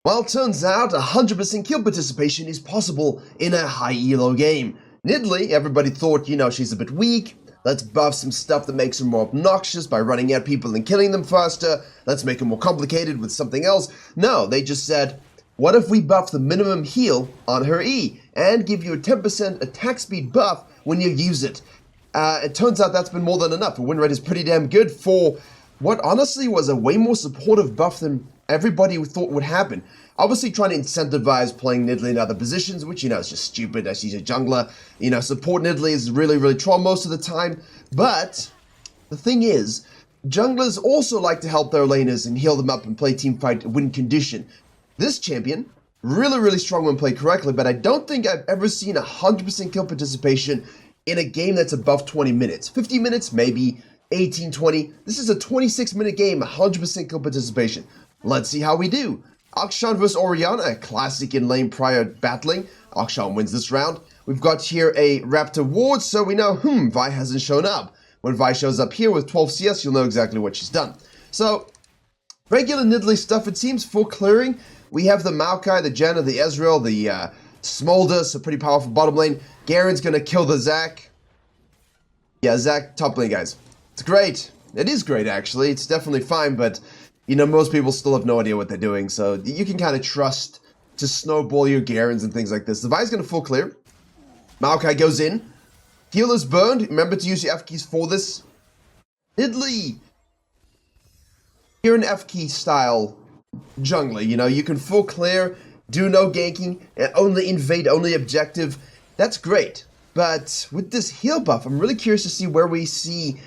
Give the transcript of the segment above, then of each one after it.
Well, turns out 100% kill participation is possible in a high elo game. NIDALEE, everybody thought, she's a bit weak. Let's buff some stuff that makes her more obnoxious by running at people and killing them faster. Let's make her more complicated with something else. No, they just said, what if we buff the minimum heal on her E and give you a 10% attack speed buff when you use it? It turns out that's been more than enough. Her win rate is pretty damn good for what honestly was a way more supportive buff than everybody thought would happen. Obviously trying to incentivize playing NIDALEE in other positions, which, is just stupid as she's a jungler. Support NIDALEE is really, really troll most of the time. But the thing is, junglers also like to help their laners and heal them up and play teamfight win condition. This champion, really, really strong when played correctly, but I don't think I've ever seen 100% kill participation in a game that's above 20 minutes. 50 minutes, maybe 18, 20. This is a 26-minute game, 100% kill participation. Let's see how we do. Akshan vs Orianna, a classic in lane prior battling. Akshan wins this round. We've got here a Raptor ward, so we know, Vi hasn't shown up. When Vi shows up here with 12 CS, you'll know exactly what she's done. So, regular NIDALEE stuff, it seems, full clearing. We have the Maokai, the Janna, the Ezreal, the Smolder, so pretty powerful bottom lane. Garen's gonna kill the Zac. Yeah, Zac, top lane, guys. It's great. It is great, actually. It's definitely fine, but most people still have no idea what they're doing, so you can kind of trust to snowball your Garens and things like this. The Vi's going to full clear. Maokai goes in. Heal is burned. Remember to use your F keys for this. NIDALEE. You're an F key style jungler, you can full clear, do no ganking, and only invade, only objective. That's great. But with this heal buff, I'm really curious to see where we see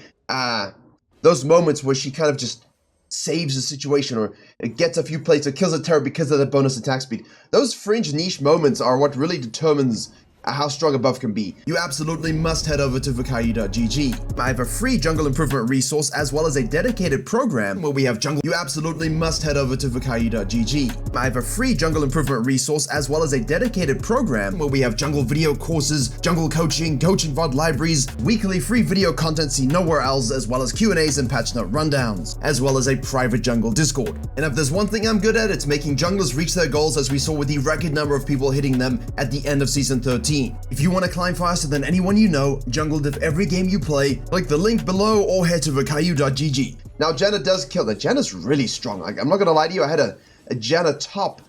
those moments where she kind of just saves the situation or gets a few plates or kills a turret because of the bonus attack speed. Those fringe niche moments are what really determines how strong a buff can be. You absolutely must head over to Virkayu.gg. I have a free jungle improvement resource as well as a dedicated program where we have jungle. You absolutely must head over to Virkayu.gg. I have a free jungle improvement resource as well as a dedicated program where we have jungle video courses, jungle coaching VOD libraries, weekly free video content seen nowhere else, as well as Q&As and patch note rundowns, as well as a private jungle Discord. And if there's one thing I'm good at, it's making junglers reach their goals, as we saw with the record number of people hitting them at the end of Season 13. If you want to climb faster than anyone you know, jungle div every game you play, click the link below or head to Virkayu.gg. Now, Janna does kill. The Janna's really strong. I'm not going to lie to you, I had a Janna top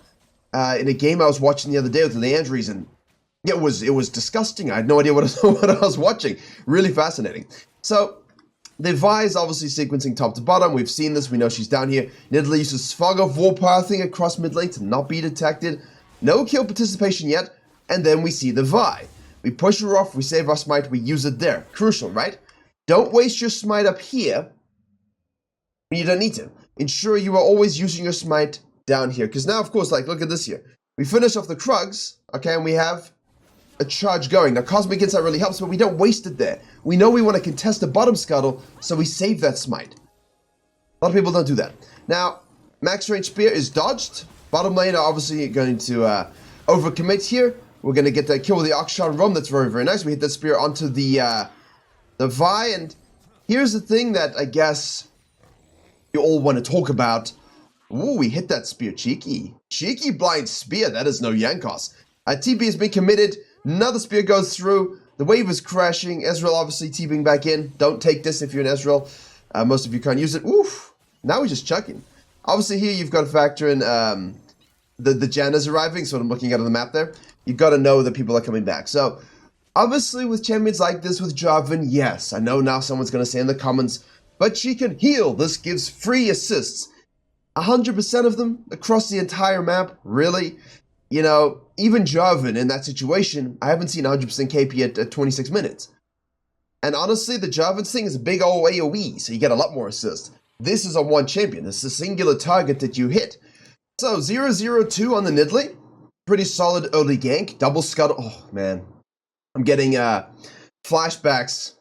in a game I was watching the other day with Leandries, and it was disgusting. I had no idea what I was watching. Really fascinating. So, the Vi is obviously sequencing top to bottom. We've seen this. We know she's down here. NIDALEE uses Fog of War pathing across mid lane to not be detected. No kill participation yet. And then we see the Vi. We push her off, we save our smite, we use it there. Crucial, right? Don't waste your smite up here when you don't need to. Ensure you are always using your smite down here. Because now, of course, look at this here. We finish off the Krugs, okay, and we have a charge going. Now, Cosmic Insight really helps, but we don't waste it there. We know we want to contest the bottom scuttle, so we save that smite. A lot of people don't do that. Now, max range spear is dodged. Bottom lane are obviously going to overcommit here. We're going to get that kill with the Akshan roam. That's very, very nice. We hit that spear onto the Vi. And here's the thing that I guess you all want to talk about. Ooh, we hit that spear. Cheeky. Cheeky blind spear. That is no Yankos. TP has been committed. Another spear goes through. The wave is crashing. Ezreal obviously TPing back in. Don't take this if you're an Ezreal. Most of you can't use it. Oof. Now we're just chucking. Obviously here you've got to factor in the Janna's arriving. So I'm looking at on the map there. You've got to know that people are coming back. So, obviously with champions like this, with Jarvan, yes, I know now someone's going to say in the comments, but she can heal. This gives free assists. 100% of them across the entire map, really? Even Jarvan in that situation, I haven't seen 100% KP at 26 minutes. And honestly, the Jarvan thing is a big old AoE, so you get a lot more assists. This is a one champion. This is a singular target that you hit. So, 0-0-2 on the NIDALEE. Pretty solid early gank. Double scuttle. Oh, man. I'm getting flashbacks.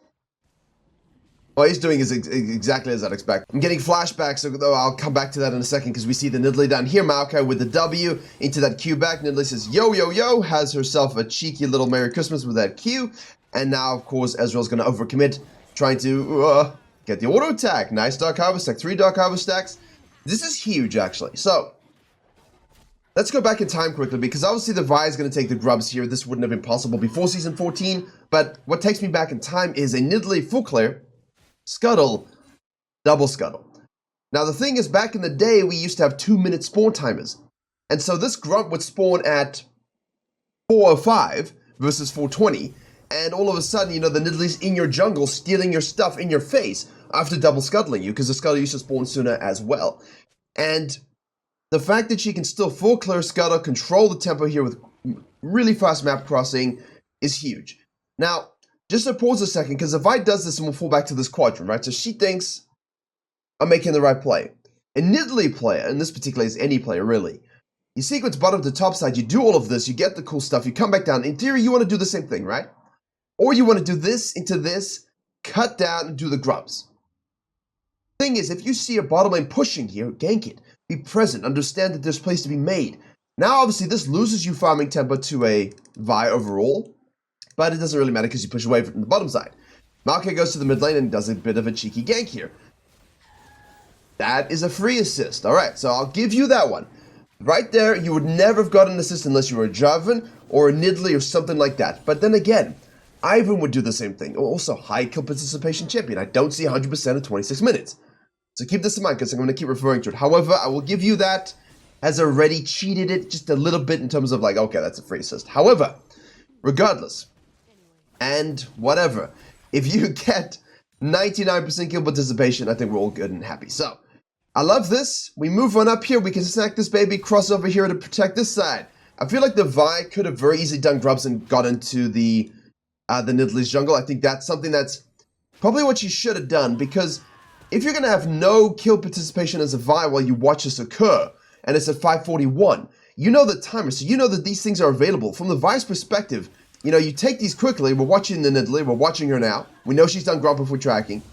What he's doing is exactly as I'd expect. I'm getting flashbacks, though I'll come back to that in a second because we see the NIDALEE down here. Maokai with the W into that Q back. NIDALEE says, yo, yo, yo. Has herself a cheeky little Merry Christmas with that Q. And now, of course, Ezreal's going to overcommit, trying to get the auto attack. Nice Dark Harvest stack. 3 Dark Harvest stacks. This is huge, actually. So, let's go back in time quickly, because obviously the Vi is going to take the grubs here. This wouldn't have been possible before Season 14, but what takes me back in time is a Nidalee full clear, scuttle, double scuttle. Now the thing is, back in the day, we used to have 2-minute spawn timers, and so this grub would spawn at 4:05 versus 4:20, and all of a sudden, you know, the Nidalee's in your jungle stealing your stuff in your face after double scuttling you, because the scuttle used to spawn sooner as well. And the fact that she can still full clear scuttle, control the tempo here with really fast map crossing is huge. Now, just to pause a second, because if Vi does this, and we'll fall back to this quadrant, right? So she thinks I'm making the right play. A Nidalee player, and this particular is any player really, you sequence bottom to top side, you do all of this, you get the cool stuff, you come back down. In theory, you want to do the same thing, right? Or you want to do this into this, cut down, and do the grubs. Thing is, if you see a bottom lane pushing here, gank it. Be present, understand that there's place to be made. Now, obviously, this loses you farming tempo to a Vi overall, but it doesn't really matter because you push away from the bottom side. Maokai goes to the mid lane and does a bit of a cheeky gank here. That is a free assist. All right, so I'll give you that one. Right there, you would never have gotten an assist unless you were a Jarvan or a Nidalee or something like that. But then again, Ivan would do the same thing. Also, high kill participation champion. I don't see 100% of 26 minutes. So keep this in mind, because I'm going to keep referring to it. However, I will give you that has already cheated it just a little bit in terms of like, okay, that's a free assist. However, regardless, and whatever, if you get 99% kill participation, I think we're all good and happy. So, I love this. We move on up here. We can snack this baby, cross over here to protect this side. I feel like the Vi could have very easily done grubs and got into the Nidalee's jungle. I think that's something that's probably what she should have done, because if you're going to have no kill participation as a Vi while you watch this occur, and it's at 5:41, you know the timer, so you know that these things are available. From the Vi's perspective, you know, you take these quickly. We're watching the Nidalee. We're watching her now. We know she's done grub before tracking.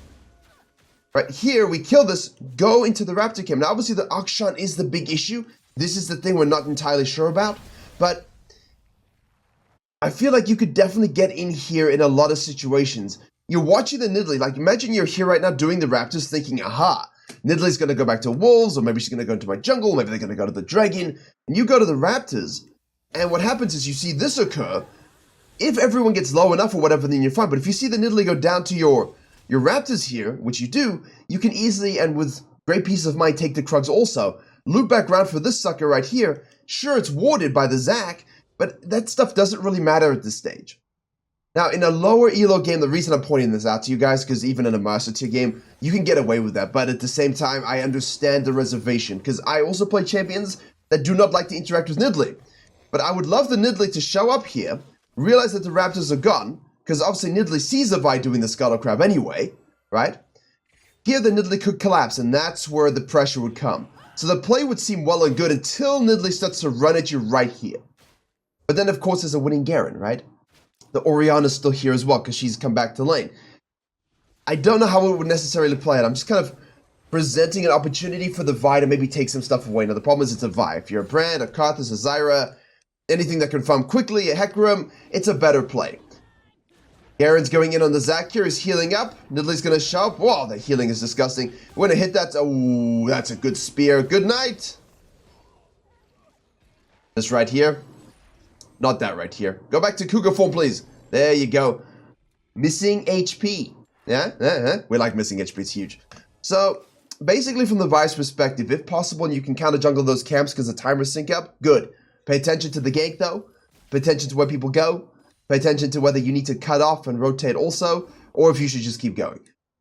Right here, we kill this, go into the Raptor camp. Now, obviously, the Akshan is the big issue. This is the thing we're not entirely sure about, but I feel like you could definitely get in here in a lot of situations. You're watching the Nidalee, like imagine you're here right now doing the Raptors thinking, aha, Nidalee's going to go back to Wolves, or maybe she's going to go into my jungle, maybe they're going to go to the Dragon, and you go to the Raptors, and what happens is you see this occur. If everyone gets low enough or whatever, then you're fine, but if you see the Nidalee go down to your Raptors here, which you do, you can easily, and with great peace of mind, take the Krugs also. Loop back around for this sucker right here. Sure, it's warded by the Zac, but that stuff doesn't really matter at this stage. Now, in a lower elo game, the reason I'm pointing this out to you guys, because even in a Master Tier game, you can get away with that, but at the same time, I understand the reservation, because I also play champions that do not like to interact with Nidalee. But I would love the Nidalee to show up here, realize that the Raptors are gone, because obviously Nidalee sees the Vi doing the Scuttle Crab anyway, right? Here the Nidalee could collapse, and that's where the pressure would come. So the play would seem well and good until Nidalee starts to run at you right here. But then, of course, there's a winning Garen, right? The Orianna's still here as well, because she's come back to lane. I don't know how it would necessarily play it. I'm just kind of presenting an opportunity for the Vi to maybe take some stuff away. Now, the problem is it's a Vi. If you're a Brand, a Karthus, a Zyra, anything that can farm quickly, a Hecarim, it's a better play. Garen's going in on the Zac here. He's healing up. Nidalee's going to show up. Whoa, the healing is disgusting. We're going to hit that. Oh, that's a good spear. Good night. This right here. Not that right here. Go back to Cougar form, please. There you go. Missing HP. Yeah? We like missing HP. It's huge. So, basically from the Vi's perspective, if possible, and you can counter jungle those camps because the timers sync up, good. Pay attention to the gank, though. Pay attention to where people go. Pay attention to whether you need to cut off and rotate also, or if you should just keep going.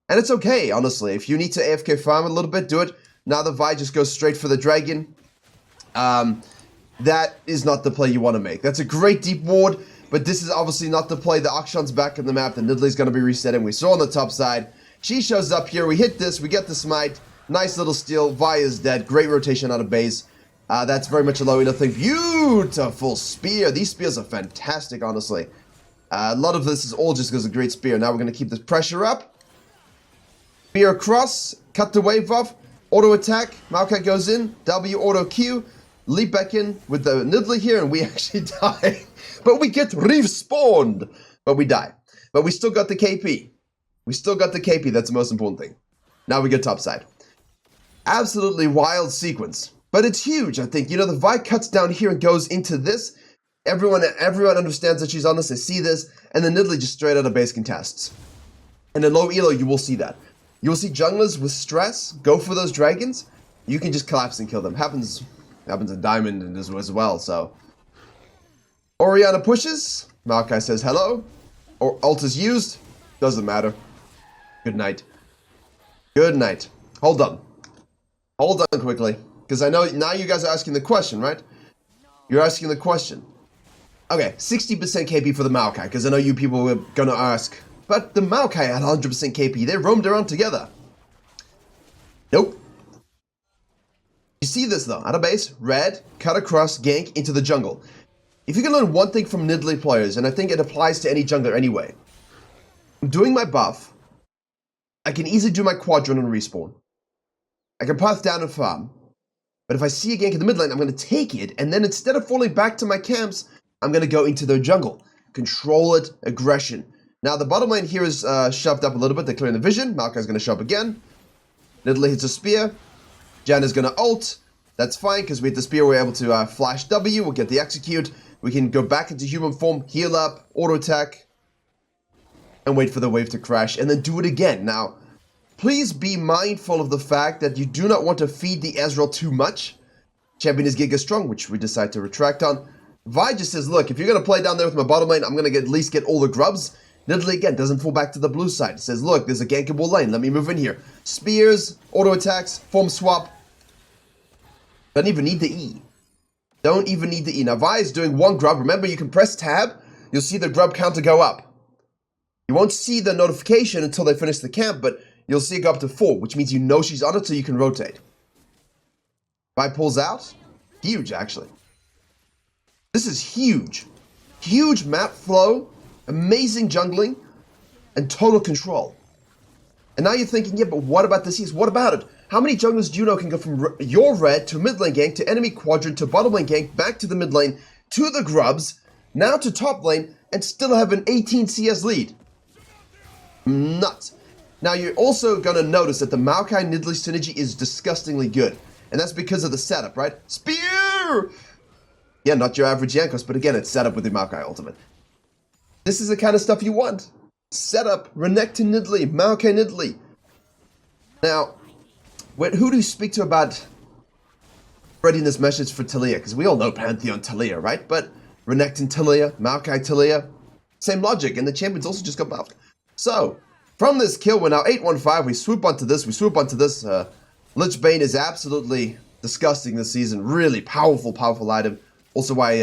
And it's okay, honestly. If you need to AFK farm a little bit, do it. Now the Vi just goes straight for the Dragon. That is not the play you want to make. That's a great deep ward, but this is obviously not the play. The Akshan's back in the map. The Nidalee's going to be resetting. We saw on the top side. She shows up here. We hit this. We get the smite. Nice little steal. Vi is dead. Great rotation out of base. That's very much a low elo thing. Beautiful spear. These spears are fantastic, honestly. A lot of this is all just because of great spear. Now we're going to keep this pressure up. Spear across. Cut the wave off. Auto attack. Maokai goes in. W auto Q. Leap back in with the Nidalee here, and we actually die. But we get respawned. But we die. But we still got the KP. We still got the KP. That's the most important thing. Now we get topside. Absolutely wild sequence. But it's huge, I think. You know, the Vi cuts down here and goes into this. Everyone understands that she's on this. They see this. And then Nidalee just straight out of base contests. And in low elo, you will see that. You will see junglers with stress go for those dragons. You can just collapse and kill them. Happens in Diamond as well, so. Orianna pushes. Maokai says hello. Or ult is used. Doesn't matter. Good night. Good night. Hold on. Hold on quickly. Because I know now you guys are asking the question, right? You're asking the question. Okay, 60% KP for the Maokai, because I know you people were gonna ask. But the Maokai had 100% KP. They roamed around together. Nope. You see this though. At a base, red, cut across, gank into the jungle. If you can learn one thing from Nidalee players, and I think it applies to any jungler anyway. I'm doing my buff. I can easily do my quadrant and respawn. I can path down and farm. But if I see a gank in the mid lane, I'm going to take it, and then instead of falling back to my camps, I'm going to go into their jungle. Control it, aggression. Now, the bottom lane here is shoved up a little bit. They're clearing the vision. Maokai's going to show up again. Nidalee hits a spear. Jan is going to ult. That's fine, because we hit the spear, we're able to flash W. We'll get the execute. We can go back into human form, heal up, auto attack, and wait for the wave to crash, and then do it again. Now, please be mindful of the fact that you do not want to feed the Ezreal too much. Champion is Giga Strong, which we decide to retract on. Vi just says, look, if you're going to play down there with my bottom lane, I'm going to at least get all the grubs. Nidalee, again, doesn't fall back to the blue side. It says, look, there's a gankable lane. Let me move in here. Spears, auto attacks, form swap. Don't even need the E. Don't even need the E. Now, Vi is doing one grub. Remember, you can press tab. You'll see the grub counter go up. You won't see the notification until they finish the camp, but you'll see it go up to 4, which means you know she's on it, so you can rotate. Vi pulls out. Huge, actually. This is huge. Huge map flow, amazing jungling, and total control. And now you're thinking, yeah, but what about this? What about it? How many junglers do you know can go from your red to mid lane gank, to enemy quadrant, to bottom lane gank, back to the mid lane, to the grubs, now to top lane, and still have an 18 CS lead? Nuts. Now you're also going to notice that the Maokai Nidalee synergy is disgustingly good. And that's because of the setup, right? Spear! Yeah, not your average Yankos, but again, it's set up with the Maokai ultimate. This is the kind of stuff you want. Setup, Renekton Nidalee, Maokai Nidalee. Now, who do you speak to about spreading this message for Taliyah? Because we all know Pantheon Taliyah, right? But Renekton Taliyah, Maokai Taliyah, same logic, and the champions also just got buffed. So, from this kill, we're now 8-1-5. We swoop onto this, Lich Bane is absolutely disgusting this season. Really powerful, powerful item. Also why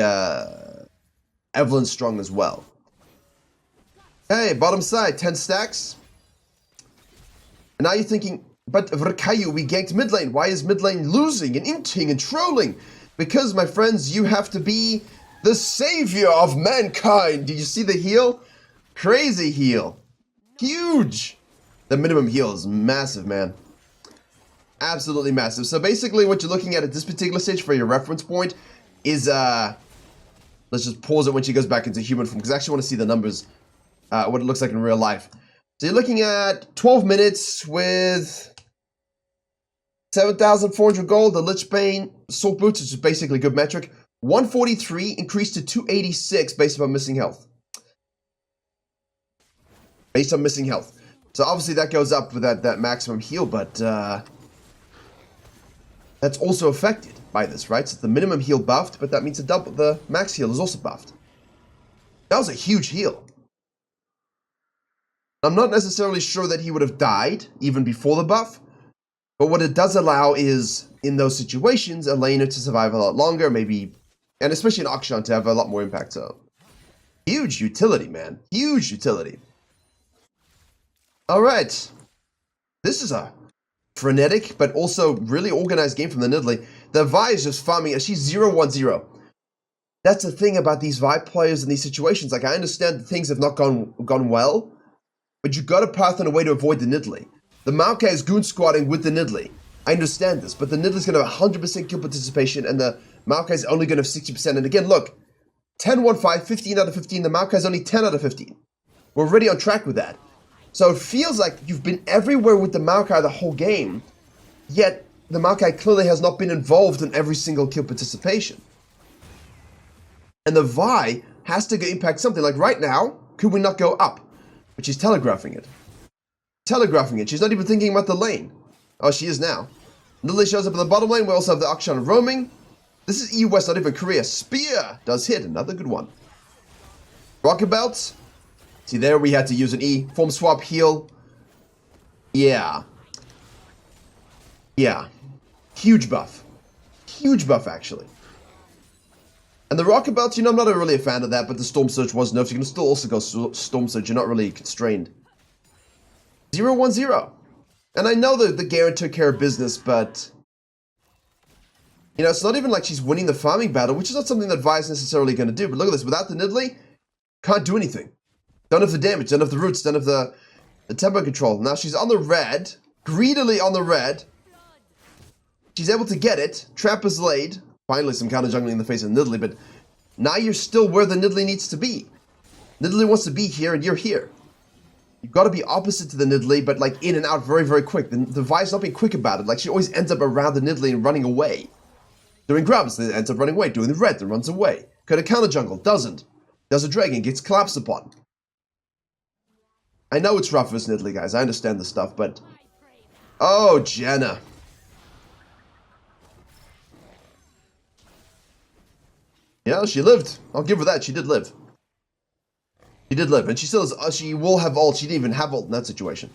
Evelyn's strong as well. Hey, bottom side, 10 stacks. And now you're thinking, but Virkayu, we ganked mid lane. Why is mid lane losing and inting and trolling? Because, my friends, you have to be the savior of mankind. Did you see the heal? Crazy heal. Huge. The minimum heal is massive, man. Absolutely massive. So basically what you're looking at this particular stage for your reference point is, let's just pause it when she goes back into human form, because I actually want to see the numbers, what it looks like in real life. So you're looking at 12 minutes with 7,400 gold. The Lich Bane Sword Boots, which is basically a good metric. 143 increased to 286 based on missing health. Based on missing health. So obviously that goes up with that maximum heal, but that's also affected by this, right? So the minimum heal buffed, but that means the max heal is also buffed. That was a huge heal. I'm not necessarily sure that he would have died even before the buff, but what it does allow is, in those situations, a laner to survive a lot longer, maybe, and especially an Akshan to have a lot more impact. So, huge utility, man. Huge utility. Alright. This is a frenetic, but also really organized game from the Nidalee. The Vi is just farming. She's 0-1-0. That's the thing about these Vi players in these situations. Like, I understand that things have not gone well, but you got to path on a way to avoid the Nidalee. The Maokai is goon squatting with the Nidalee. I understand this, but the Nidalee's going to have 100% kill participation, and the Maokai is only going to have 60%. And again, look, 10-1-5, 15 out of 15. The Maokai is only 10 out of 15. We're already on track with that. So it feels like you've been everywhere with the Maokai the whole game, yet the Maokai clearly has not been involved in every single kill participation. And the Vi has to impact something. Like right now, could we not go up? But she's telegraphing it. Telegraphing it. She's not even thinking about the lane. Oh, she is now. Nidalee shows up in the bottom lane. We also have the Akshan roaming. This is EU West, not even Korea. Spear does hit. Another good one. Rocket Belts. See, there we had to use an E. Form swap heal. Yeah. Yeah. Huge buff. Huge buff, actually. And the Rocket Belts, you know, I'm not really a fan of that, but the Storm Surge was nerfed. You can still also go Storm Surge. You're not really constrained. 0-1-0. And I know that the Garen took care of business, but... You know, it's not even like she's winning the farming battle, which is not something that Vi is necessarily going to do. But look at this. Without the Nidalee, can't do anything. Don't have the damage, don't have the roots, don't have the tempo control. Now she's on the red, greedily on the red. She's able to get it. Trap is laid. Finally, some counter jungling in the face of Nidalee, but now you're still where the Nidalee needs to be. Nidalee wants to be here, and you're here. You've got to be opposite to the Nidalee, but like in and out very, very quick. The Vi's not being quick about it. Like she always ends up around the Nidalee and running away. Doing grubs, then ends up running away. Doing the red, then runs away. Could have counter jungle, doesn't. Does a dragon, gets collapsed upon. I know it's rough as Nidalee, guys. I understand the stuff, but... Oh, Jenna. Yeah, she lived. I'll give her that. She did live. She did live. And she still is, she will have ult. She didn't even have ult in that situation.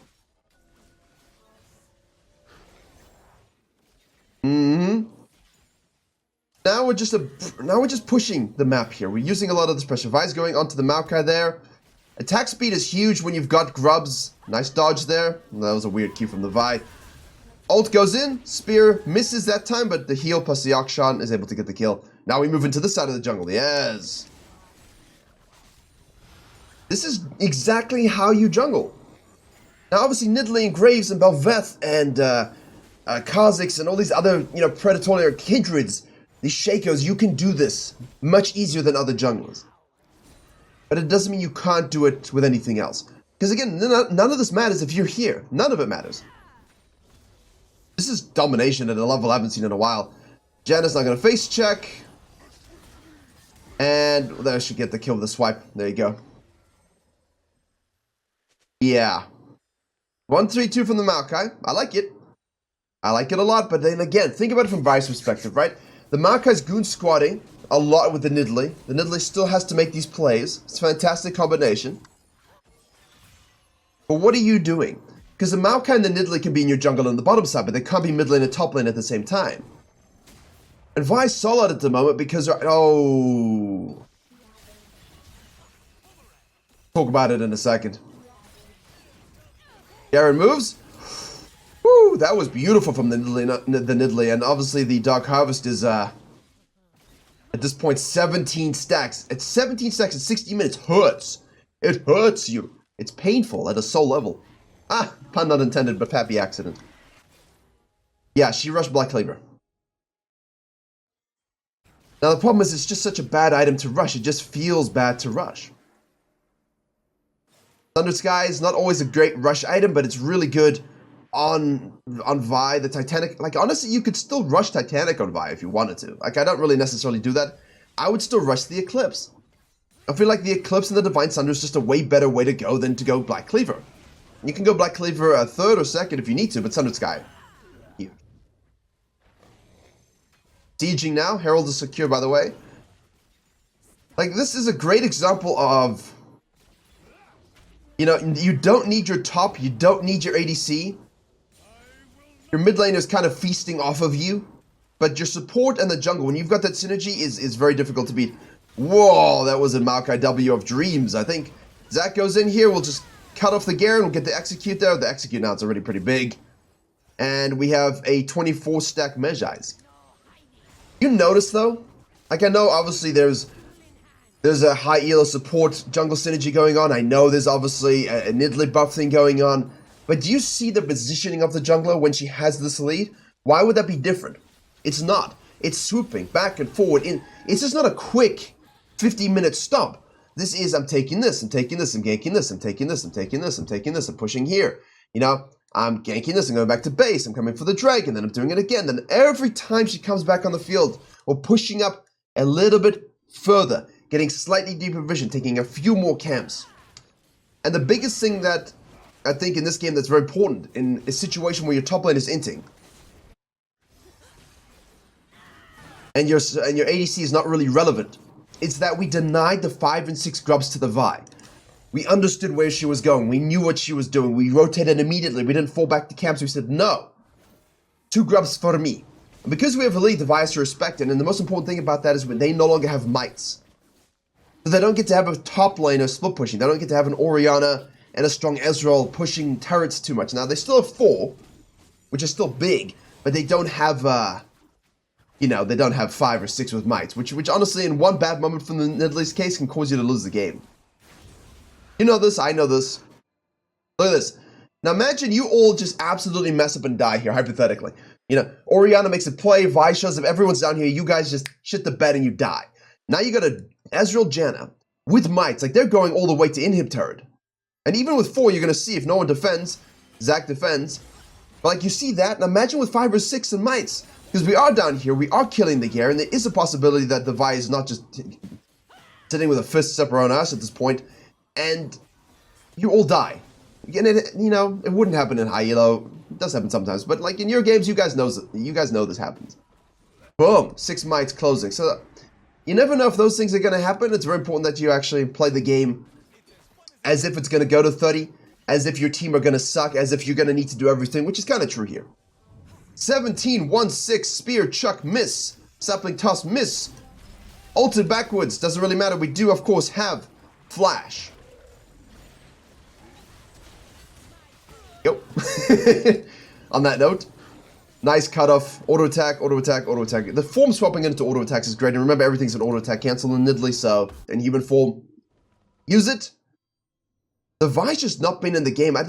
Now we're just pushing the map here. We're using a lot of this pressure. Vi's going onto the Maokai there. Attack speed is huge when you've got grubs. Nice dodge there. That was a weird cue from the Vi. Ult goes in. Spear misses that time, but the heal plus the Akshan is able to get the kill. Now we move into this side of the jungle. Yes. This is exactly how you jungle. Now, obviously, Nidalee and Graves and Belveth and Kha'Zix and all these other, you know, Predatorial kindreds, these Shakos, you can do this much easier than other junglers. But it doesn't mean you can't do it with anything else. Because again, none of this matters if you're here. None of it matters. This is domination at a level I haven't seen in a while. Janna's not going to face check. And there should get the kill with the swipe. There you go. Yeah. 1-3-2 from the Maokai. I like it. I like it a lot, but then again, think about it from Vi's perspective, right? The Maokai's goon squatting a lot with the Nidalee. The Nidalee still has to make these plays. It's a fantastic combination. But what are you doing? Because the Maokai and the Nidalee can be in your jungle on the bottom side, but they can't be mid lane and top lane at the same time. And Vi's solid at the moment because... Oh... Talk about it in a second. Garen moves. Woo, that was beautiful from the Nidalee. And obviously the Dark Harvest is... At this point, 17 stacks. At 17 stacks in 60 minutes hurts. It hurts you. It's painful at a soul level. Ah, pun not intended, but happy accident. Yeah, she rushed Black Cleaver. Now the problem is it's just such a bad item to rush. It just feels bad to rush. Thunder Sky is not always a great rush item, but it's really good on Vi. The Titanic, like honestly, you could still rush Titanic on Vi if you wanted to. Like I don't really necessarily do that. I would still rush the Eclipse. I feel like the Eclipse and the Divine Thunder is just a way better way to go than to go Black Cleaver. You can go Black Cleaver a third or second if you need to, but Thunder Sky. Huge. Sieging now. Herald is secure, by the way. Like, this is a great example of... You know, you don't need your top, you don't need your ADC. Your mid lane is kind of feasting off of you. But your support and the jungle, when you've got that synergy, is very difficult to beat. Whoa, that was a Maokai W of dreams, I think. Zach goes in here, we'll just cut off the Garen, we'll get the execute there. The execute now is already pretty big. And we have a 24 stack Mejai's. You notice though, like I know obviously there's a high elo support jungle synergy going on. I know there's obviously a Nidalee buff thing going on. But do you see the positioning of the jungler when she has this lead? Why would that be different? It's not. It's swooping back and forward. It's just not a quick 15-minute stop. This is, I'm taking this, I'm taking this, I'm ganking this, I'm taking this, I'm taking this, I'm taking this, I'm pushing here. You know, I'm ganking this, I'm going back to base, I'm coming for the dragon, then I'm doing it again. Then every time she comes back on the field, we're pushing up a little bit further, getting slightly deeper vision, taking a few more camps. And the biggest thing that I think in this game that's very important in a situation where your top lane is inting, and your ADC is not really relevant, is that we denied the 5 and 6 grubs to the Vi. We understood where she was going. We knew what she was doing. We rotated immediately. We didn't fall back to camps. We said, no. 2 grubs for me. And because we have a lead, the Vi has to respect it. And the most important thing about that is when they no longer have mites. So they don't get to have a top laner split pushing. They don't get to have an Orianna and a strong Ezreal pushing turrets too much. Now, they still have 4, which is still big, but they don't have, they don't have 5 or 6 with mites, which honestly, in one bad moment from the Nidalee's case, can cause you to lose the game. You know this, I know this. Look at this. Now imagine you all just absolutely mess up and die here, hypothetically. Orianna makes a play, Vi shows up, everyone's down here, you guys just shit the bed and you die. Now you got a Ezreal Janna with mites, like they're going all the way to inhib turret. And even with 4, you're going to see if no one defends, Zac defends. But like you see that, and imagine with 5 or 6 and mites. Because we are down here, we are killing the Garen, and there is a possibility that the Vi is not just sitting with a fist up her own ass at this point. And you all die. And it wouldn't happen in high elo. It does happen sometimes, but like in your games, you guys know this happens. Boom, 6 mites closing. So you never know if those things are going to happen. It's very important that you actually play the game as if it's going to go to 30, as if your team are going to suck, as if you're going to need to do everything, which is kind of true here. 17, 1-6, spear, chuck, miss. Sapling toss, miss. Ulted backwards, doesn't really matter. We do, of course, have flash. Yep. On that note, nice cutoff, auto attack, auto attack, auto attack. The form swapping into auto attacks is great. And remember, everything's an auto attack cancel in Nidalee, so in human form, use it. The Vi's just not been in the game. I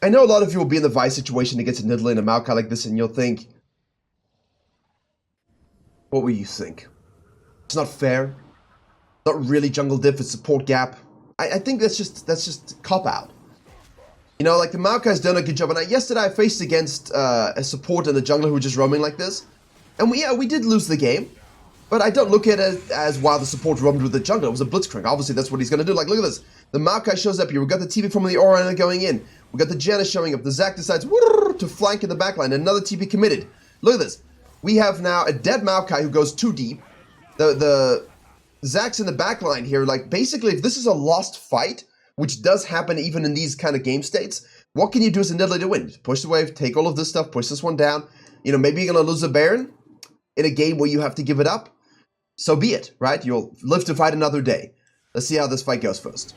know a lot of you will be in the Vi situation against a Nidalee and a Maokai like this, and you'll think, what will you think? It's not fair. Not really jungle diff, it's support gap. I think that's just cop out. Like the Maokai's done a good job. And yesterday I faced against a support and a jungler who were just roaming like this. And we did lose the game. But I don't look at it as, wow, the support roamed with the jungler. It was a blitzcrank. Obviously, that's what he's going to do. Like, look at this. The Maokai shows up here. We've got the TP from the Orianna going in. We've got the Janna showing up. The Zac decides to flank in the backline. Another TP committed. Look at this. We have now a dead Maokai who goes too deep. The Zac's in the backline here. Like, basically, if this is a lost fight, which does happen even in these kind of game states, what can you do as a Nidalee to win? Push the wave, take all of this stuff, push this one down. Maybe you're going to lose a Baron in a game where you have to give it up. So be it, right? You'll live to fight another day. Let's see how this fight goes first.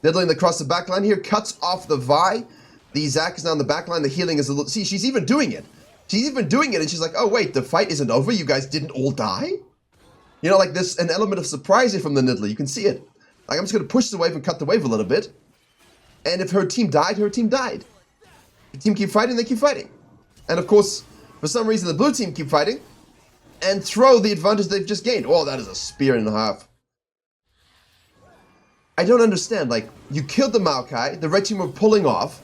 Nidalee across the backline here, cuts off the Vi. The Zac is now on the backline. The healing is a little... See, she's even doing it. She's even doing it, and she's like, oh, wait, the fight isn't over? You guys didn't all die? Like there's an element of surprise here from the Nidalee. You can see it. Like, I'm just going to push the wave and cut the wave a little bit. And if her team died, her team died. The team keep fighting, they keep fighting. And of course, for some reason, the blue team keep fighting and throw the advantage they've just gained. Oh, that is a spear and a half. I don't understand. Like, you killed the Maokai, the red team were pulling off,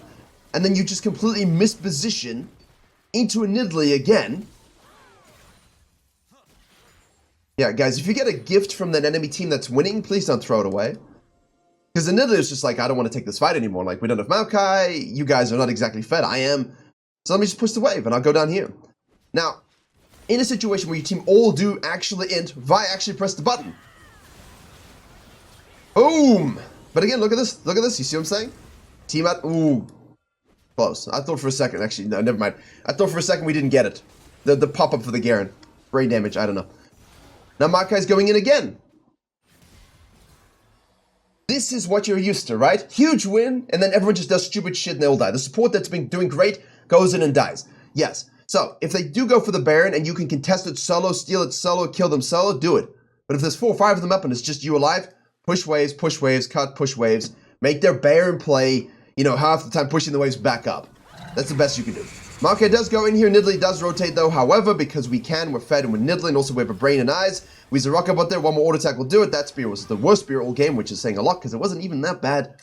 and then you just completely misposition into a Nidalee again. Yeah, guys, if you get a gift from that enemy team that's winning, please don't throw it away. Because the Nidalee is just like, I don't want to take this fight anymore. Like, we don't have Maokai, you guys are not exactly fed, I am. So let me just push the wave, and I'll go down here. Now, in a situation where your team all do actually int, Vi actually press the button. Boom! But again, look at this, you see what I'm saying? Team out, ooh. Close. I thought for a second, actually, no, never mind. I thought for a second we didn't get it. The pop-up for the Garen. Brain damage, I don't know. Now Maokai's going in again. This is what you're used to, right? Huge win, and then everyone just does stupid shit and they all die. The support that's been doing great goes in and dies. Yes. So, if they do go for the Baron and you can contest it solo, steal it solo, kill them solo, do it. But if there's 4 or 5 of them up and it's just you alive, push waves, cut, push waves. Make their Baron play, half the time pushing the waves back up. That's the best you can do. Maokai does go in here. Nidalee does rotate though. However, because we can, we're fed, and with Nidalee, and also we have a brain and eyes. We use a rock up out there. One more auto attack will do it. That spear was the worst spear all game, which is saying a lot because it wasn't even that bad.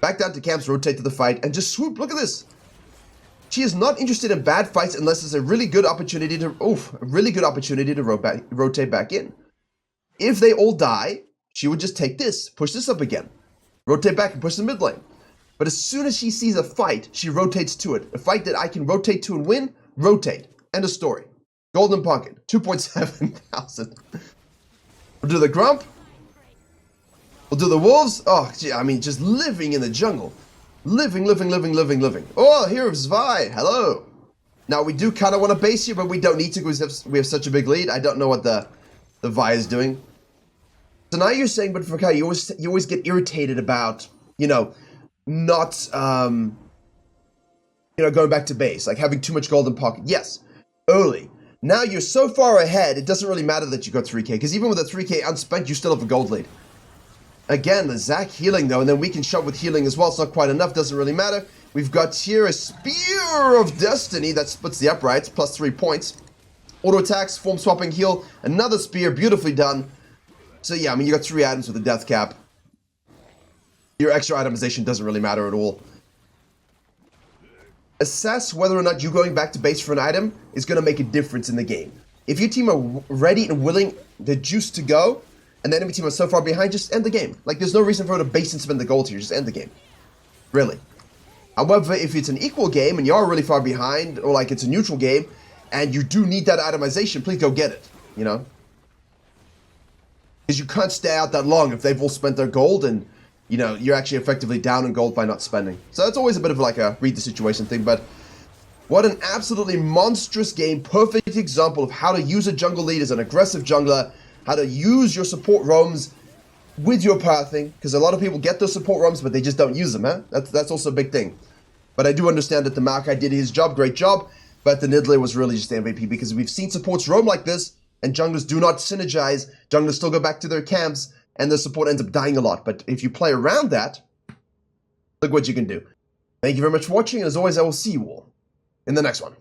Back down to camps, rotate to the fight, and just swoop. Look at this. She is not interested in bad fights unless it's a really good opportunity to rotate back in. If they all die, she would just take this, push this up again, rotate back and push the mid lane. But as soon as she sees a fight, she rotates to it. A fight that I can rotate to and win, rotate. End of story. Golden Pumpkin, 2.7 thousand. We'll do the Grump. We'll do the Wolves. Oh, gee, I mean, just living in the jungle. Living. Oh, here's Vi. Hello. Now, we do kind of want to base here, but we don't need to because we have such a big lead. I don't know what the Vi is doing. So now you're saying, but Virkayu, you always get irritated about, you know, not, you know, going back to base, like having too much golden pocket. Yes, early. Now you're so far ahead, it doesn't really matter that you got 3k, because even with a 3k unspent, you still have a gold lead. Again, the Zac healing though, and then we can shove with healing as well. It's not quite enough, doesn't really matter. We've got here a Spear of Destiny that splits the uprights, plus 3 points. Auto attacks, form swapping, heal, another spear, beautifully done. So yeah, I mean, you got 3 items with a death cap. Your extra itemization doesn't really matter at all. Assess whether or not you going back to base for an item is going to make a difference in the game. If your team are ready and willing, they're juiced to go, and the enemy team is so far behind, just end the game. Like, there's no reason for her to base and spend the gold here, just end the game. Really. However, if it's an equal game and you are really far behind, or like it's a neutral game, and you do need that itemization, please go get it, you know? Because you can't stay out that long if they've all spent their gold, and, you know, you're actually effectively down in gold by not spending. So it's always a bit of like a read the situation thing, but what an absolutely monstrous game. Perfect example of how to use a jungle lead as an aggressive jungler, how to use your support roams with your pathing, because a lot of people get those support roams, but they just don't use them, huh? That's also a big thing. But I do understand that the Maokai did his job, great job, but the NIDALEE was really just the MVP, because we've seen supports roam like this, and junglers do not synergize, junglers still go back to their camps, and the support ends up dying a lot. But if you play around that, look what you can do. Thank you very much for watching, and as always, I will see you all in the next one.